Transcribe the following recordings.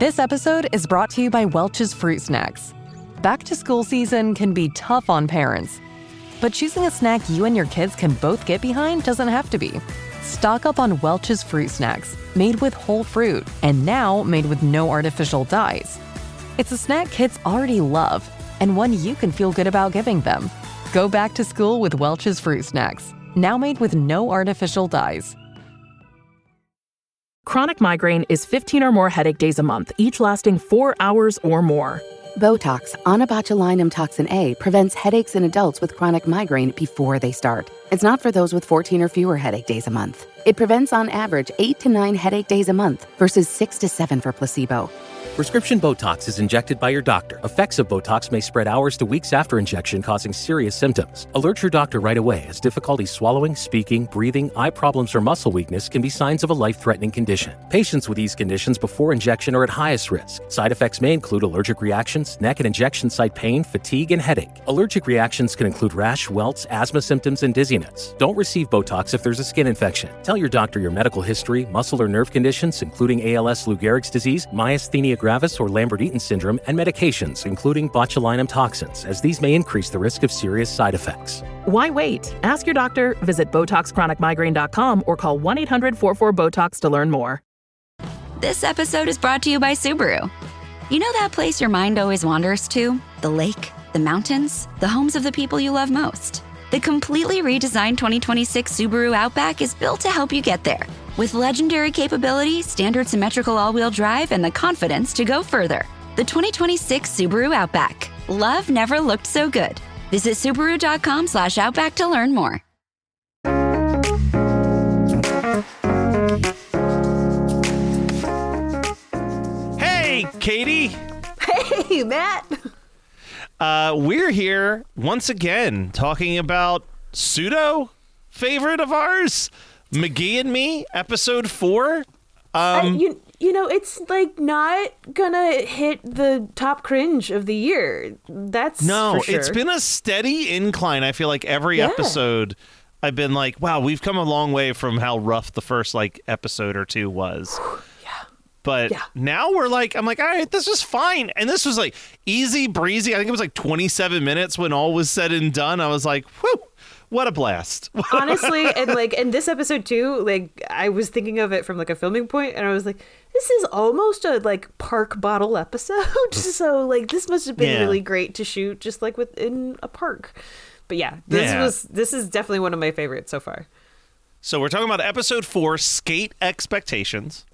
This episode is brought to you by Welch's Fruit Snacks. Back to school season can be tough on parents, but choosing a snack you and your kids can both get behind doesn't have to be. Stock up on Welch's Fruit Snacks, made with whole fruit, and now made with no artificial dyes. It's a snack kids already love, and one you can feel good about giving them. Go back to school with Welch's Fruit Snacks, now made with no artificial dyes. Chronic migraine is 15 or more headache days a month, each lasting 4 hours or more. Botox, onabotulinum toxin A, prevents headaches in adults with chronic migraine before they start. It's not for those with 14 or fewer headache days a month. It prevents on average 8 to 9 headache days a month versus 6 to 7 for placebo. Prescription Botox is injected by your doctor. Effects of Botox may spread hours to weeks after injection, causing serious symptoms. Alert your doctor right away, as difficulty swallowing, speaking, breathing, eye problems, or muscle weakness can be signs of a life-threatening condition. Patients with these conditions before injection are at highest risk. Side effects may include allergic reactions, neck and injection site pain, fatigue, and headache. Allergic reactions can include rash, welts, asthma symptoms, and dizziness. Don't receive Botox if there's a skin infection. Tell your doctor your medical history, muscle or nerve conditions, including ALS, Lou Gehrig's disease, myasthenia gravis, or Lambert-Eaton syndrome, and medications, including botulinum toxins, as these may increase the risk of serious side effects. Why wait? Ask your doctor, visit BotoxChronicMigraine.com, or call 1-800-44-BOTOX to learn more. This episode is brought to you by Subaru. You know that place your mind always wanders to? The lake, the mountains, the homes of the people you love most. The completely redesigned 2026 Subaru Outback is built to help you get there. With legendary capability, standard symmetrical all-wheel drive, and the confidence to go further. The 2026 Subaru Outback. Love never looked so good. Visit Subaru.com/Outback to learn more. Hey, Katie. Hey, Matt. We're here once again talking about pseudo favorite of ours, McGee Me, episode 4. You know, it's like not gonna hit the top cringe of the year. That's no, for sure. It's been a steady incline. I feel like every episode I've been like, wow, we've come a long way from how rough the first episode or two was. But now we're like, I'm like, all right, this is fine. And this was like easy breezy. I think it was like 27 minutes when all was said and done. I was like, whew, what a blast. Honestly, and this episode too, I was thinking of it from a filming point, and I was like, this is almost a park bottle episode. So this must have been really great to shoot just within a park. But this is definitely one of my favorites so far. So we're talking about episode 4, Skate Expectations.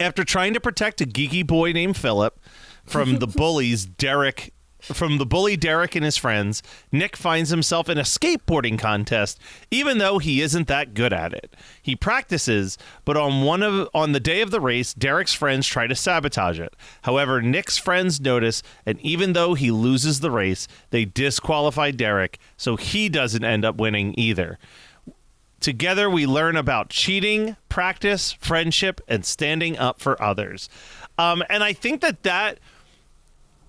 After trying to protect a geeky boy named Philip from the bully Derek and his friends, Nick finds himself in a skateboarding contest, even though he isn't that good at it. He practices, but on the day of the race, Derek's friends try to sabotage it. However, Nick's friends notice, and even though he loses the race, they disqualify Derek, so he doesn't end up winning either. Together, we learn about cheating, practice, friendship, and standing up for others. And I think that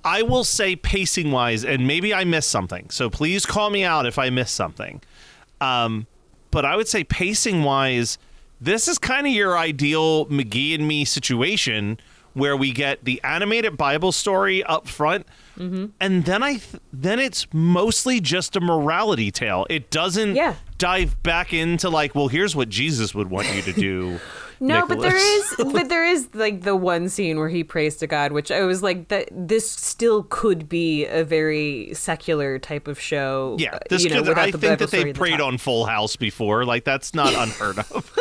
I will say pacing-wise, and maybe I missed something, so please call me out if I missed something. But I would say pacing-wise, this is kind of your ideal McGee and Me situation where we get the animated Bible story up front, and then it's mostly just a morality tale. It doesn't dive back into well, here's what Jesus would want you to do. No, Nicholas. but there is the one scene where he prays to God, which I was like, that this still could be a very secular type of show. Yeah, I think that they prayed on Full House before. That's not unheard of.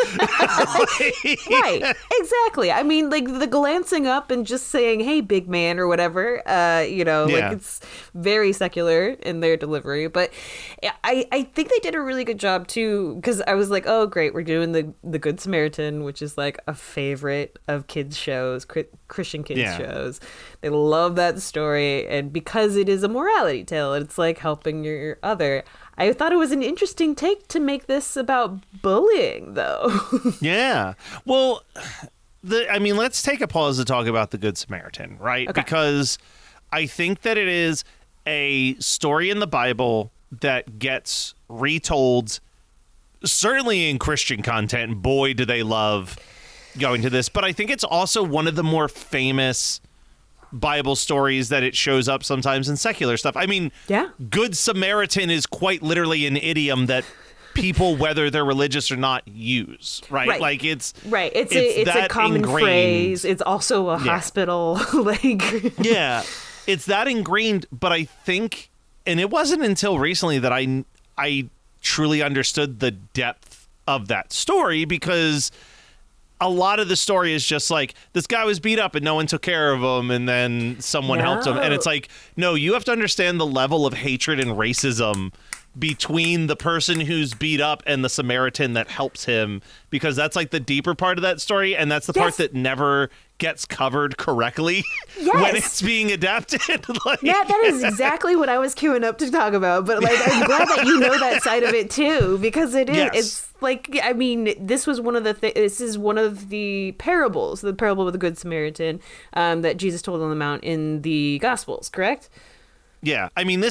Right, exactly. I mean, the glancing up and just saying, "Hey, big man," or whatever. It's very secular in their delivery. But I think they did a really good job too, because I was like, oh, great, we're doing the Good Samaritan, which is a favorite of kids shows, Christian kids shows. They love that story, and because it is a morality tale, it's helping your other. I thought it was an interesting take to make this about bullying, though. Yeah. Well, let's take a pause to talk about the Good Samaritan, right? Okay. Because I think that it is a story in the Bible that gets retold, certainly in Christian content. Boy, do they love going to this, but I think it's also one of the more famous Bible stories that it shows up sometimes in secular stuff. I mean, Good Samaritan is quite literally an idiom that people, whether they're religious or not, use, right? Like it's a common ingrained phrase. It's also a hospital, it's that ingrained. But I think, and it wasn't until recently that I truly understood the depth of that story, because a lot of the story is just like, this guy was beat up and no one took care of him, and then someone helped him, and it's like, no, you have to understand the level of hatred and racism between the person who's beat up and the Samaritan that helps him, because that's like the deeper part of that story, and that's the part that never gets covered correctly when it's being adapted. That is exactly what I was queuing up to talk about, but like, I'm glad that you know that side of it too, because it is it's like, I mean, this is one of the parables, the parable of the Good Samaritan, that Jesus told on the Mount in the Gospels, correct? Yeah, I mean,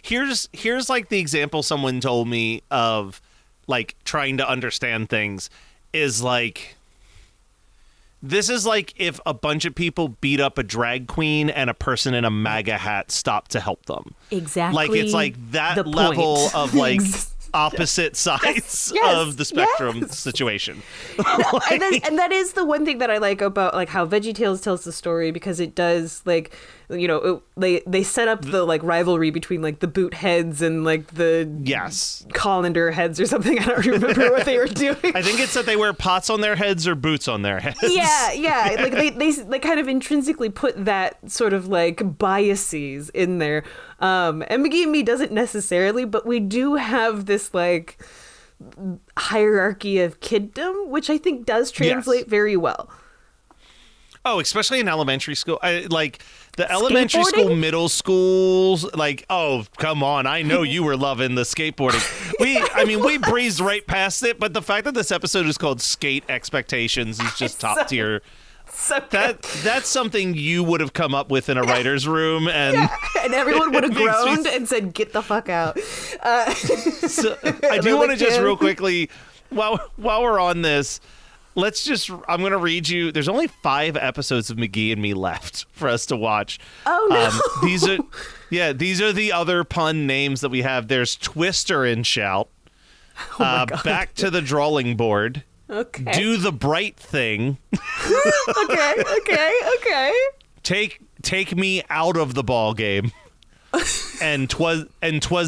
here's like the example someone told me of, like, trying to understand things is like, this is like if a bunch of people beat up a drag queen and a person in a MAGA hat stopped to help them. Exactly. Like, it's like that level of like opposite sides of the spectrum situation. And that is the one thing that I like about like how VeggieTales tells the story, because it does, like, you know, they set up the like rivalry between like the boot heads and like the colander heads or something. I don't remember what they were doing. I think it's that they wear pots on their heads or boots on their heads. Yeah. Like they kind of intrinsically put that sort of like biases in there. And McGee Me doesn't necessarily, but we do have this like hierarchy of kiddom, which I think does translate very well. Oh, especially in elementary school. Like the elementary school, middle schools, like, oh, come on. I know you were loving the skateboarding. We breezed right past it, but the fact that this episode is called Skate Expectations is just top tier. So that's something you would have come up with in a writer's room, and everyone would have groaned and said, "Get the fuck out." So, I do want to just real quickly, while we're on this, I'm going to read you. There's only 5 episodes of McGee and Me left for us to watch. Oh no! These are the other pun names that we have. There's Twister and Shout. Back to the Drawing Board. Okay. Do the Bright Thing. Okay. Take me out of the ball game. and 'twas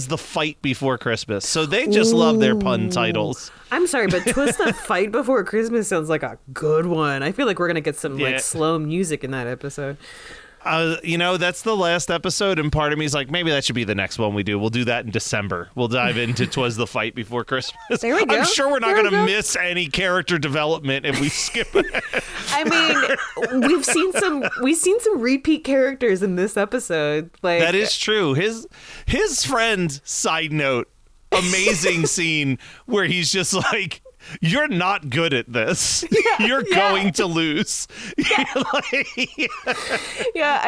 the Fight Before Christmas. So they just love their pun titles. I'm sorry, but 'twas the Fight Before Christmas sounds like a good one. I feel like we're gonna get some like slow music in that episode. That's the last episode, and part of me is like, maybe that should be the next one we do. We'll do that in December. We'll dive into 'Twas the Fight Before Christmas. There we go. I'm sure we're not going to miss any character development if we skip it. I mean, we've seen some repeat characters in this episode. Like, that is true. His friend, side note, amazing scene where he's just like, you're not good at this. You're going to lose. I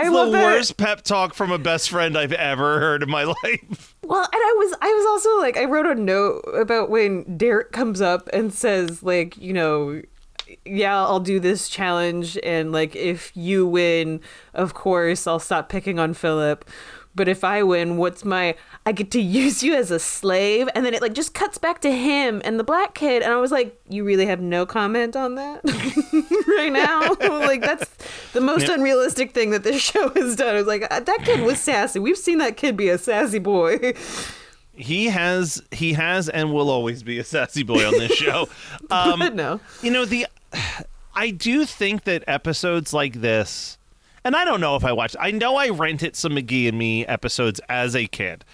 love the worst pep talk from a best friend I've ever heard in my life. Well, and I was also like, I wrote a note about when Derek comes up and says, like, you know, I'll do this challenge, and like, if you win, of course, I'll stop picking on Philip. But if I win, I get to use you as a slave. And then it like just cuts back to him and the black kid. And I was like, you really have no comment on that right now? Like, that's the most unrealistic thing that this show has done. I was like, that kid was sassy. We've seen that kid be a sassy boy. He has and will always be a sassy boy on this show. No. I do think that episodes like this, and I don't know if I know I rented some McGee and Me episodes as a kid.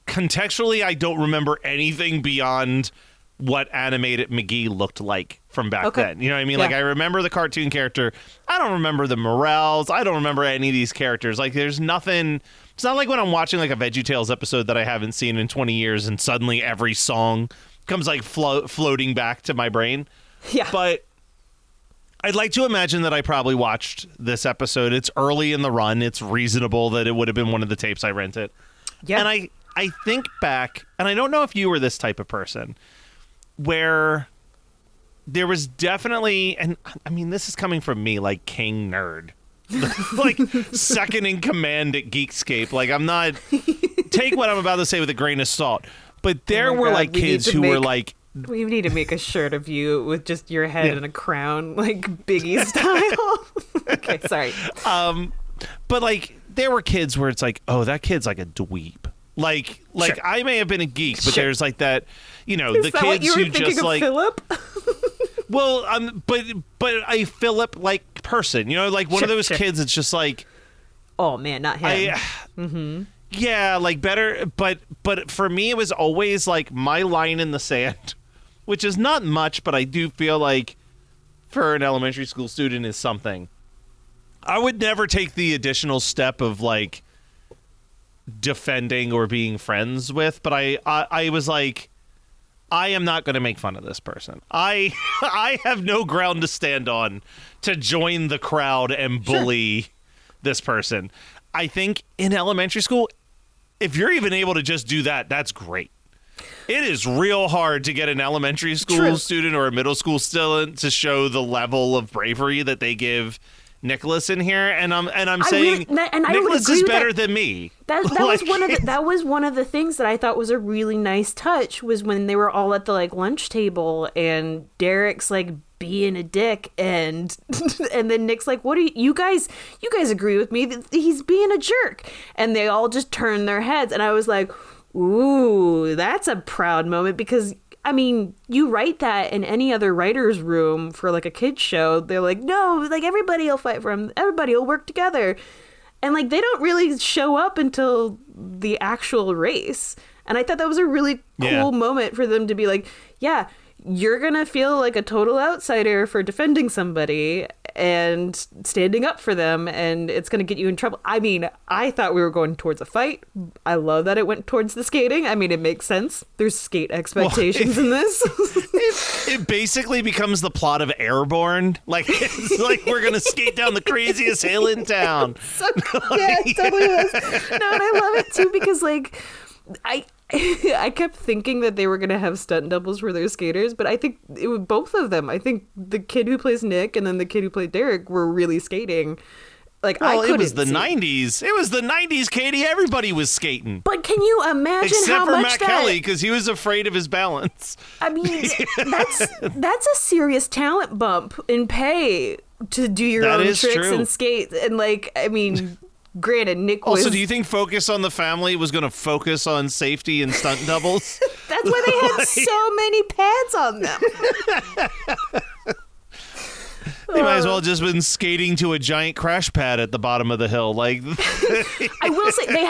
Contextually, I don't remember anything beyond what animated McGee looked like from back then. You know what I mean? Like, I remember the cartoon character. I don't remember the morels. I don't remember any of these characters. Like, there's nothing. It's not like when I'm watching like a VeggieTales episode that I haven't seen in 20 years and suddenly every song comes like floating back to my brain. Yeah. But I'd like to imagine that I probably watched this episode. It's early in the run. It's reasonable that it would have been one of the tapes I rented. Yeah. And I think back, and I don't know if you were this type of person, where there was definitely, and I mean, this is coming from me, like king nerd, like second in command at Geekscape. Like, I'm not, take what I'm about to say with a grain of salt, but there were like kids who were like, we need to make a shirt of you with just your head in a crown, like Biggie style. Okay, sorry. But like, there were kids where it's like, oh, that kid's like a dweeb. Like sure. I may have been a geek, but there's like that, you know, Is the that kids what you were who thinking just of like Philip? Well, but a Philip like person, you know, like one of those kids. It's just like, oh man, not him. Yeah, like better, but for me, it was always like my line in the sand, which is not much, but I do feel like for an elementary school student is something. I would never take the additional step of like defending or being friends with, but I was like, I am not going to make fun of this person. I have no ground to stand on to join the crowd and bully this person. I think in elementary school, if you're even able to just do that, that's great. It is real hard to get an elementary school student or a middle school student to show the level of bravery that they give Nicholas in here, and I'm saying Nicholas is better than me. That was one of the things that I thought was a really nice touch, was when they were all at the like lunch table and Derek's like being a dick, and then Nick's like, what are you guys agree with me that he's being a jerk, and they all just turn their heads, and I was like, ooh, that's a proud moment, because I mean, you write that in any other writer's room for like a kid's show. They're like, no, like everybody will fight for him. Everybody will work together. And like, they don't really show up until the actual race. And I thought that was a really cool moment for them to be like, yeah, you're going to feel like a total outsider for defending somebody and standing up for them, and it's going to get you in trouble. I mean, I thought we were going towards a fight. I love that it went towards the skating. I mean, it makes sense. There's skate expectations in this. It basically becomes the plot of Airborne. Like, it's like we're going to skate down the craziest hill in town. Yeah, it totally was. No, and I love it too, because like, I kept thinking that they were going to have stunt doubles for their skaters, but I think it was both of them. I think the kid who plays Nick and then the kid who played Derek were really skating. Like, well, it was the 90s. It was the 90s, Katie. Everybody was skating. But can you imagine except how for much Matt that... Kelly, because he was afraid of his balance. I mean, that's a serious talent bump in pay to do your own tricks and skate. And like, I mean... Granted, Nick was... Also, do you think Focus on the Family was going to focus on safety and stunt doubles? That's why they had so many pads on them. They might as well have just been skating to a giant crash pad at the bottom of the hill. Like, I will say they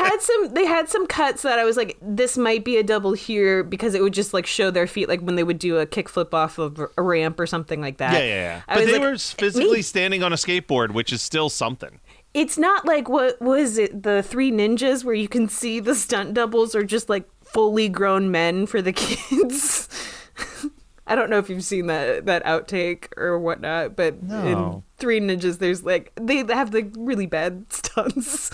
had some cuts that I was like, this might be a double here, because it would just like show their feet, like when they would do a kickflip off of a ramp or something like that. Yeah. But they were physically standing on a skateboard, which is still something. It's not like, what was it, the Three Ninjas, where you can see the stunt doubles are just like fully grown men for the kids. I don't know if you've seen that outtake or whatnot, but in Three Ninjas, there's like, they have like really bad stunts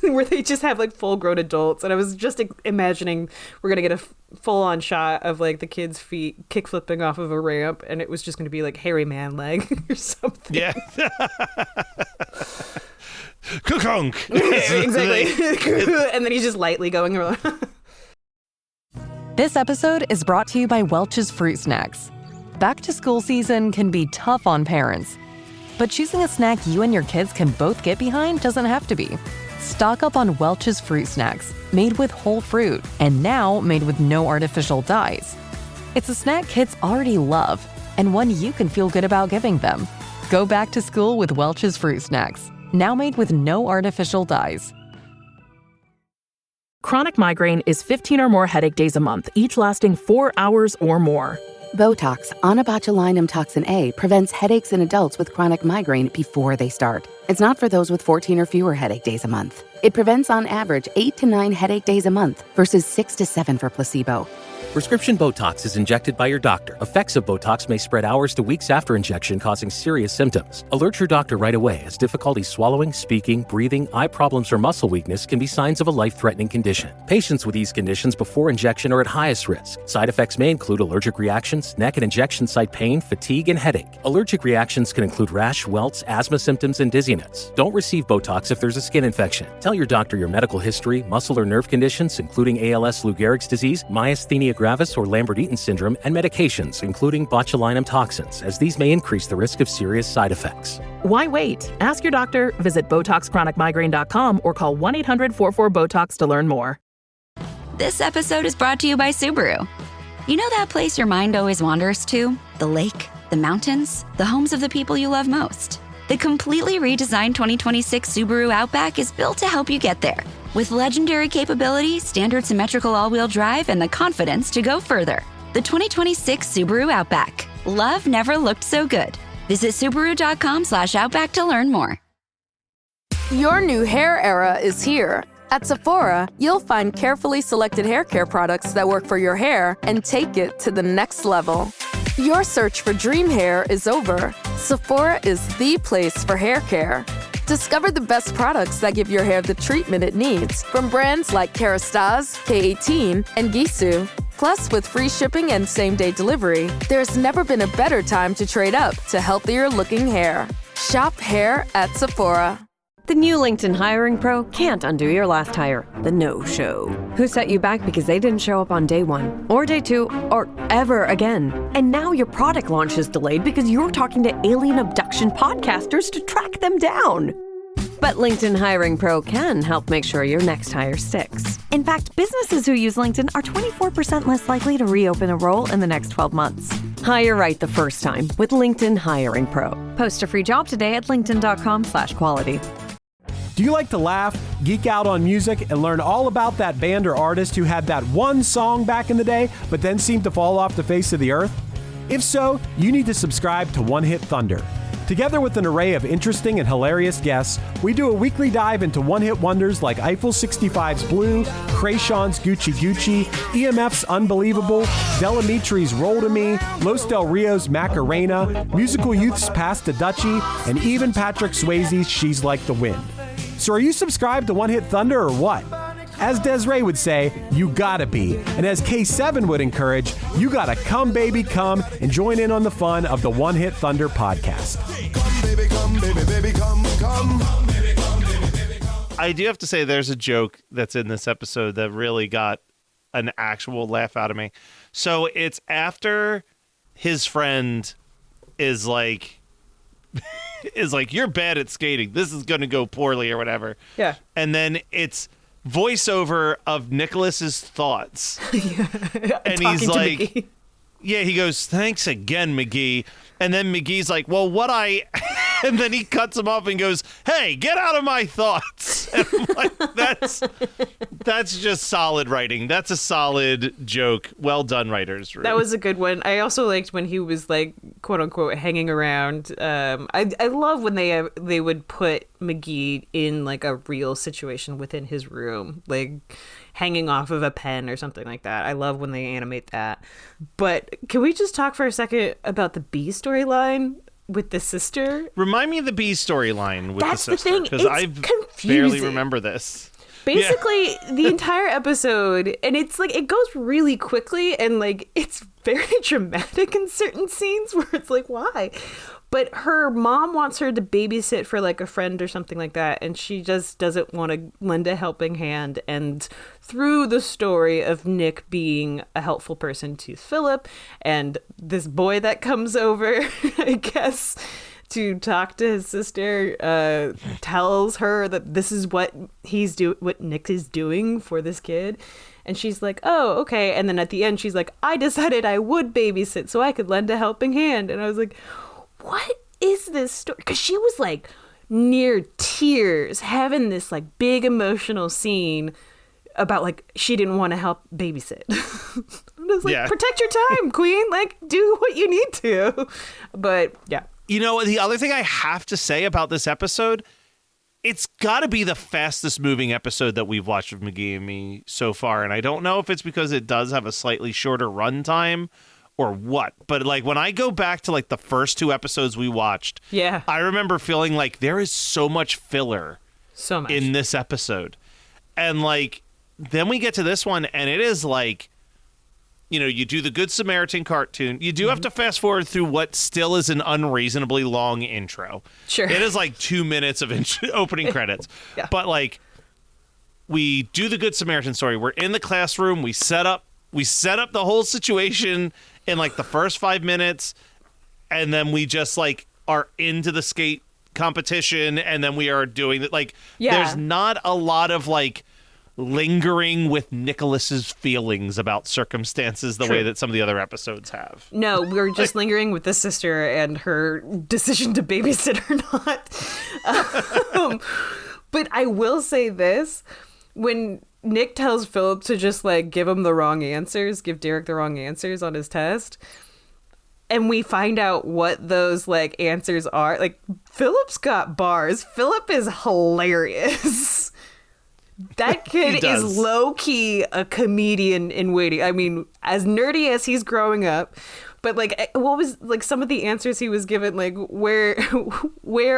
where they just have like full grown adults. And I was just imagining we're going to get a full on shot of like the kids' feet kick flipping off of a ramp, and it was just going to be like hairy man leg or something. Yeah. Kukonk. Exactly. And then he's just lightly going around. This episode is brought to you by Welch's Fruit Snacks. Back to school season can be tough on parents, but choosing a snack you and your kids can both get behind doesn't have to be. Stock up on Welch's Fruit Snacks, made with whole fruit and now made with no artificial dyes. It's a snack kids already love and one you can feel good about giving them. Go back to school with Welch's Fruit Snacks, now made with no artificial dyes. Chronic migraine is 15 or more headache days a month, each lasting 4 hours or more. Botox, onabotulinum toxin A, prevents headaches in adults with chronic migraine before they start. It's not for those with 14 or fewer headache days a month. It prevents on average 8 to 9 headache days a month versus 6 to 7 for placebo. Prescription Botox is injected by your doctor. Effects of Botox may spread hours to weeks after injection, causing serious symptoms. Alert your doctor right away, as difficulty swallowing, speaking, breathing, eye problems, or muscle weakness can be signs of a life-threatening condition. Patients with these conditions before injection are at highest risk. Side effects may include allergic reactions, neck and injection site pain, fatigue, and headache. Allergic reactions can include rash, welts, asthma symptoms, and dizziness. Don't receive Botox if there's a skin infection. Tell your doctor your medical history, muscle or nerve conditions, including ALS, Lou Gehrig's disease, myasthenia gravis, or Lambert-Eaton syndrome, and medications, including botulinum toxins, as these may increase the risk of serious side effects. Why wait? Ask your doctor, visit BotoxChronicMigraine.com, or call 1-800-44-BOTOX to learn more. This episode is brought to you by Subaru. You know that place your mind always wanders to? The lake, the mountains, the homes of the people you love most. The completely redesigned 2026 Subaru Outback is built to help you get there. With legendary capability, standard symmetrical all-wheel drive, and the confidence to go further. The 2026 Subaru Outback. Love never looked so good. Visit Subaru.com/Outback to learn more. Your new hair era is here. At Sephora, you'll find carefully selected hair care products that work for your hair and take it to the next level. Your search for dream hair is over. Sephora is the place for hair care. Discover the best products that give your hair the treatment it needs from brands like Kerastase, K18, and Gisou. Plus, with free shipping and same-day delivery, there's never been a better time to trade up to healthier-looking hair. Shop hair at Sephora. The new LinkedIn Hiring Pro can't undo your last hire, the no-show. Who set you back because they didn't show up on day one, or day two, or ever again. And now your product launch is delayed because you're talking to alien abduction podcasters to track them down. But LinkedIn Hiring Pro can help make sure your next hire sticks. In fact, businesses who use LinkedIn are 24% less likely to reopen a role in the next 12 months. Hire right the first time with LinkedIn Hiring Pro. Post a free job today at linkedin.com/quality. Do you like to laugh, geek out on music, and learn all about that band or artist who had that one song back in the day, but then seemed to fall off the face of the earth? If so, you need to subscribe to One Hit Thunder. Together with an array of interesting and hilarious guests, we do a weekly dive into one-hit wonders like Eiffel 65's Blue, Krayshawn's Gucci Gucci, EMF's Unbelievable, Delamitri's Roll to Me, Los Del Rio's Macarena, Musical Youth's Pass to Dutchie, and even Patrick Swayze's She's Like the Wind. So are you subscribed to One Hit Thunder or what? As Desiree would say, you gotta be. And as K7 would encourage, you gotta come, baby, come and join in on the fun of the One Hit Thunder podcast. Come, baby, come, baby, baby, come, come. I do have to say there's a joke that's in this episode that really got an actual laugh out of me. So it's after his friend is like, you're bad at skating. This is going to go poorly or whatever. Yeah. And then it's voiceover of Nicholas's thoughts. And he's like, McGee. Yeah, he goes, thanks again, McGee. And then McGee's like, well, and then he cuts him off and goes, hey, get out of my thoughts. And I'm like, that's just solid writing. That's a solid joke. Well done, writers. That was a good one. I also liked when he was like, quote unquote, hanging around. I love when they would put McGee in like a real situation within his room, like hanging off of a pen or something like that. I love when they animate that. But can we just talk for a second about the B storyline with the sister? Remind me of the B storyline with That's the sister. the thing. Because I barely remember this. Basically, the entire episode, and it's like, it goes really quickly, and like, it's very dramatic in certain scenes where it's like, why? But her mom wants her to babysit for like a friend or something like that, and she just doesn't want to lend a helping hand. And through the story of Nick being a helpful person to Philip, and this boy that comes over, I guess, to talk to his sister, tells her that this is what what Nick is doing for this kid. And she's like, oh, okay. And then at the end, she's like, I decided I would babysit so I could lend a helping hand. And I was like, what is this story? Because she was like near tears, having this like big emotional scene about like she didn't want to help babysit. I was like, protect your time, queen. Like, do what you need to. But yeah. You know, the other thing I have to say about this episode, it's got to be the fastest moving episode that we've watched of McGee and Me so far. And I don't know if it's because it does have a slightly shorter runtime or what. But like when I go back to like the first 2 episodes we watched, I remember feeling like there is so much filler in this episode. And like then we get to this one and it is like, you know, you do the Good Samaritan cartoon. You do have to fast forward through what still is an unreasonably long intro. Sure. It is like 2 minutes of opening credits. But like we do the Good Samaritan story. We're in the classroom. We set up the whole situation in like the first 5 minutes. And then we just like are into the skate competition. And then we are doing it. Like there's not a lot of like lingering with Nicholas's feelings about circumstances the way that some of the other episodes have. No, we're just lingering with the sister and her decision to babysit or not. But I will say this, when Nick tells Philip to just like give him the wrong answers, give Derek the wrong answers on his test, and we find out what those like answers are, like Philip's got bars. Philip is hilarious. That kid is low-key a comedian in waiting. I mean, as nerdy as he's growing up, but like, what was like some of the answers he was given? Like, where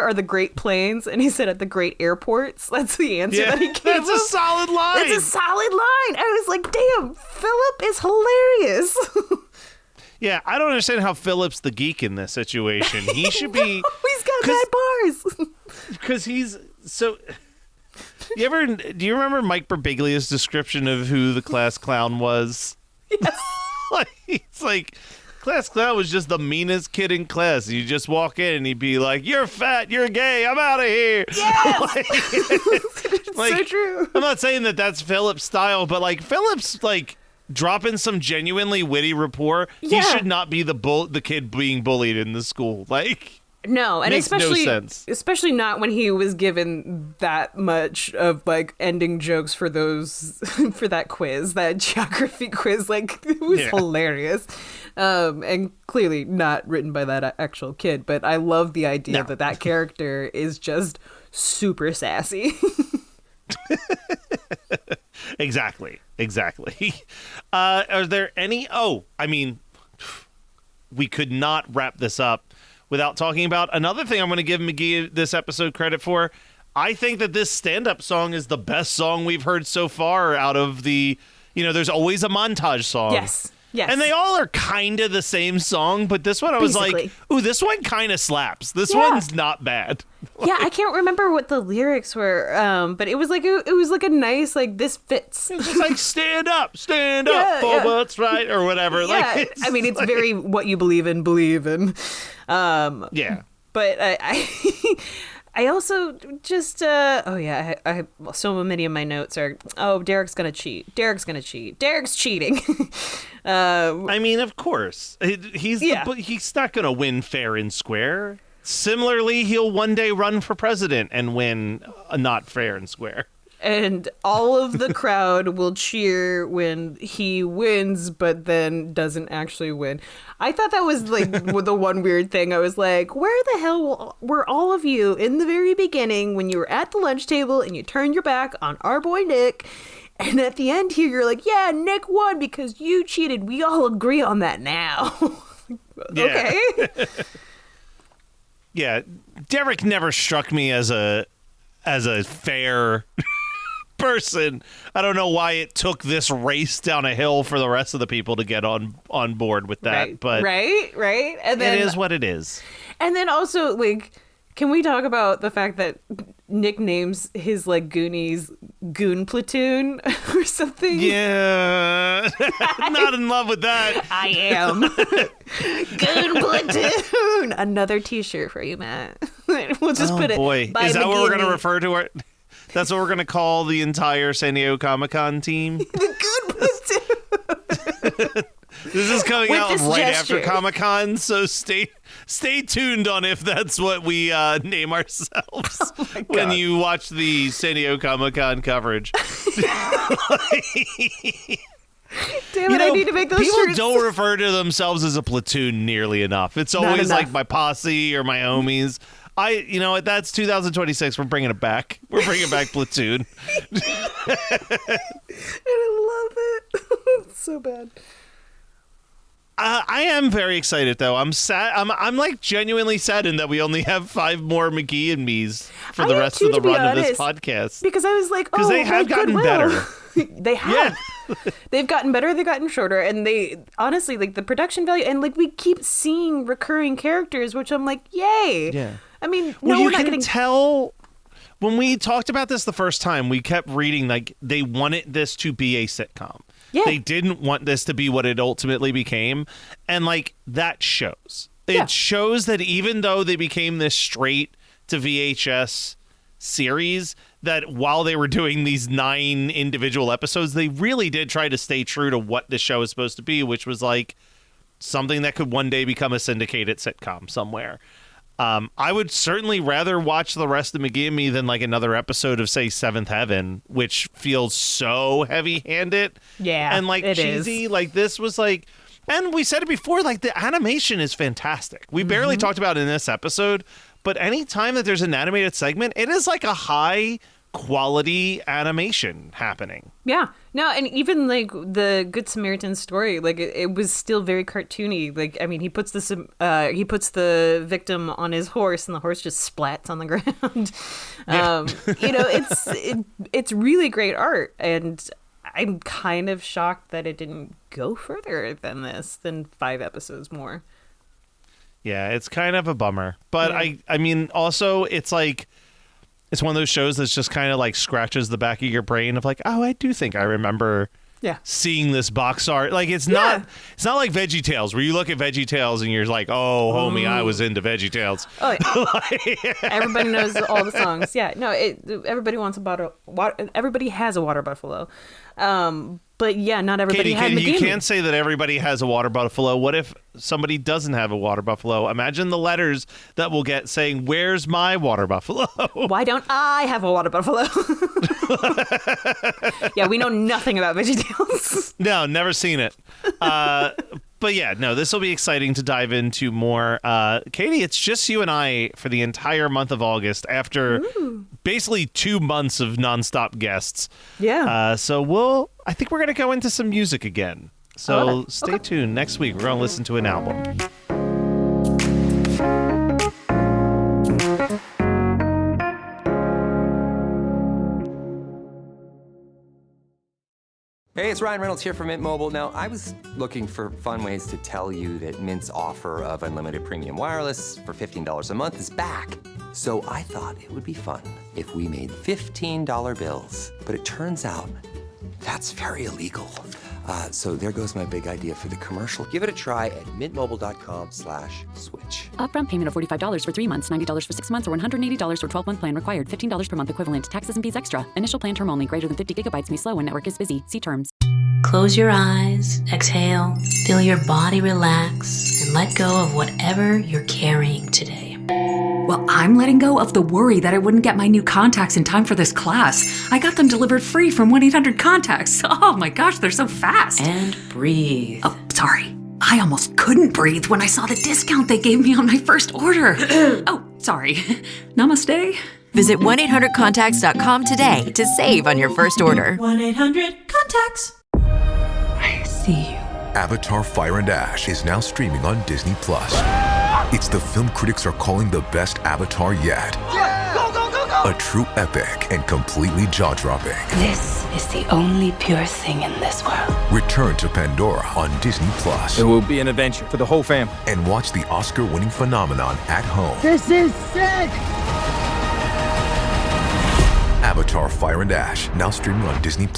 are the great planes? And he said at the great airports. That's the answer that he gave. That's a solid line. That's a solid line. I was like, damn, Philip is hilarious. Yeah, I don't understand how Philip's the geek in this situation. He should be. He's got bad bars. Because he's so. Do you remember Mike Birbiglia's description of who the class clown was? Yes. It's like, class clown was just the meanest kid in class. You just walk in and he'd be like, "You're fat, you're gay, I'm out of here." Yes! It's so true. I'm not saying that that's Philip's style, but like Philip's like dropping some genuinely witty rapport. He should not be the kid being bullied in the school. Like, no, and makes especially no sense. Especially not when he was given that much of like ending jokes for those for that quiz, that geography quiz. Like, it was hilarious, and clearly not written by that actual kid. But I love the idea that character is just super sassy. Exactly. Are there any? Oh, I mean, we could not wrap this up without talking about another thing I'm going to give McGee this episode credit for. I think that this stand-up song is the best song we've heard so far out of the, there's always a montage song. Yes. And they all are kind of the same song, but this one I was like, ooh, this one kind of slaps. This one's not bad. Yeah, I can't remember what the lyrics were, but it was like a nice, like, this fits. It's just like, stand up for what's right, or whatever. Yeah, like, I mean, it's very what you believe in. Yeah. But I also just, I so many of my notes are, Derek's going to cheat. Derek's cheating. I mean, of course. He's not going to win fair and square. Similarly, he'll one day run for president and win not fair and square. And all of the crowd will cheer when he wins, but then doesn't actually win. I thought that was like the one weird thing. I was like, where the hell were all of you in the very beginning when you were at the lunch table and you turned your back on our boy Nick? And at the end here, you're like, yeah, Nick won because you cheated. We all agree on that now. Okay. Yeah. Derek never struck me as a fair person. I don't know why it took this race down a hill for the rest of the people to get on board with that. But right. And then, it is what it is. And then also, like, can we talk about the fact that Nick names his like Goonies Goon Platoon or something? Yeah. Not in love with that. I am. Goon Platoon. Another t-shirt for you, Matt. We'll just put it. Boy. Is that what we're going to refer to it? That's what we're going to call the entire San Diego Comic-Con team? The Goon Platoon. This is coming out right gesture. after Comic-Con, so stay tuned on if that's what we name ourselves when you watch the San Diego Comic-Con coverage. Damn it, I need to make those people shirts. Don't refer to themselves as a platoon nearly enough. It's always like my posse or my homies. You know what? That's 2026. We're bringing it back. We're bringing back Platoon. And I love it. It's so bad. I am very excited, though. I'm sad. I'm like genuinely saddened that we only have 5 more McGee and Me's for the rest of the run of this podcast. Because I was like, because they have gotten better. They have. Yeah. They've gotten better. They've gotten shorter, and they honestly like the production value, and like we keep seeing recurring characters, which I'm like, yay. Yeah. I mean, well, you we're not can getting... tell. When we talked about this the first time, we kept reading like they wanted this to be a sitcom. Yeah. They didn't want this to be what it ultimately became. And like that shows. It shows that even though they became this straight to VHS series, that while they were doing these 9 individual episodes, they really did try to stay true to what the show is supposed to be, which was like something that could one day become a syndicated sitcom somewhere. I would certainly rather watch the rest of McGee and Me than like another episode of, say, Seventh Heaven, which feels so heavy-handed. Yeah, and like cheesy. Like this was like, and we said it before, like the animation is fantastic. We barely talked about it in this episode, but any time that there's an animated segment, it is like a high quality animation happening. Yeah. No, and even like the Good Samaritan story, like it was still very cartoony. Like, I mean, he puts the victim on his horse and the horse just splats on the ground. You know, it's really great art, and I'm kind of shocked that it didn't go further than 5 episodes more. Yeah, it's kind of a bummer. But I mean, also it's like, it's one of those shows that's just kind of like scratches the back of your brain of like, oh, I do think I remember seeing this box art. Like it's not like VeggieTales where you look at VeggieTales and you're like, oh, homie, I was into VeggieTales. Oh, everybody knows all the songs. Yeah, no, everybody wants a bottle. Everybody has a water buffalo. But yeah, not everybody had McGee Me. You can't say that everybody has a water buffalo. What if somebody doesn't have a water buffalo? Imagine the letters that we'll get saying, "Where's my water buffalo?" Why don't I have a water buffalo? Yeah, we know nothing about VeggieTales. No, never seen it. But yeah, no, this will be exciting to dive into more. Katie, it's just you and I for the entire month of August after basically 2 months of nonstop guests. Yeah. So I think we're going to go into some music again. So stay tuned. Next week, we're going to listen to an album. Hey, it's Ryan Reynolds here from Mint Mobile. Now, I was looking for fun ways to tell you that Mint's offer of unlimited premium wireless for $15 a month is back. So I thought it would be fun if we made $15 bills. But it turns out that's very illegal. So there goes my big idea for the commercial. Give it a try at mintmobile.com/switch. Upfront payment of $45 for 3 months, $90 for 6 months, or $180 for 12-month plan required. $15 per month equivalent. Taxes and fees extra. Initial plan term only. Greater than 50 gigabytes may slow when network is busy. See terms. Close your eyes, exhale, feel your body relax, and let go of whatever you're carrying today. Well, I'm letting go of the worry that I wouldn't get my new contacts in time for this class. I got them delivered free from 1-800-CONTACTS. Oh my gosh, they're so fast. And breathe. Oh, sorry. I almost couldn't breathe when I saw the discount they gave me on my first order. Oh, sorry. Namaste. Visit 1-800-CONTACTS.com today to save on your first order. 1-800-CONTACTS. I see you. Avatar: Fire and Ash is now streaming on Disney+. It's the film critics are calling the best Avatar yet. Yeah! Go, go, go, go! A true epic and completely jaw-dropping. This is the only pure thing in this world. Return to Pandora on Disney+. It will be an adventure for the whole family. And watch the Oscar-winning phenomenon at home. This is sick! Avatar: Fire and Ash, now streaming on Disney+.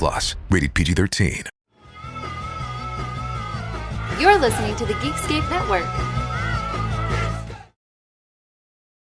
Rated PG-13. You're listening to the Geekscape Network.